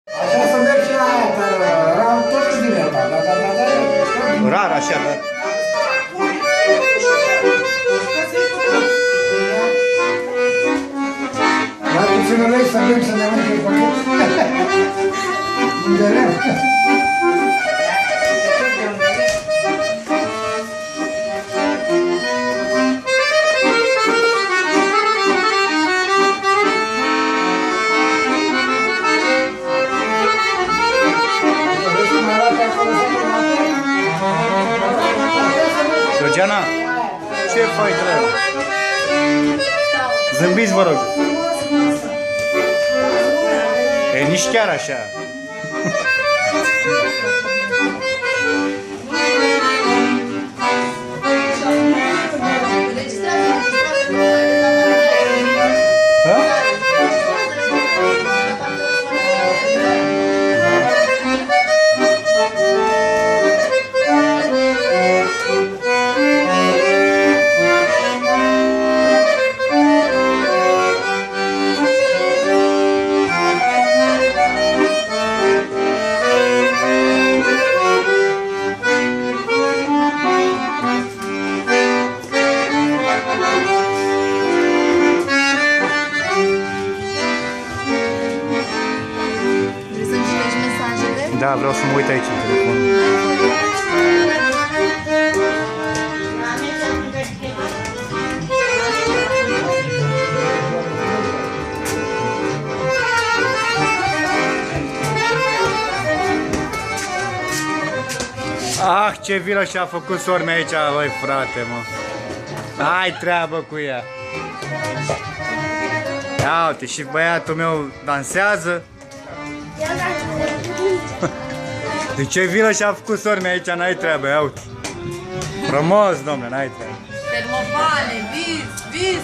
Așa să mergi la aia, ram tot din ăla, da. Rar așa, da. La puținul lei să mergi să ne mănâncă pachet. Unde rău? Georgiana, ce faci, dragă? Zâmbiți, vă rog. E, nici chiar așa. Da, vreau să mă uit aici în telefon. Ah, ce vilă și-a făcut sorme aici, băi, frate, mă. Ai treabă cu ea. Ia uite, și băiatul meu dansează. De ce vilă și-a făcut sorme aici, n-ai treabă, ia uite. Frumos, domnule, n-ai treabă. Termopane, vis, vis.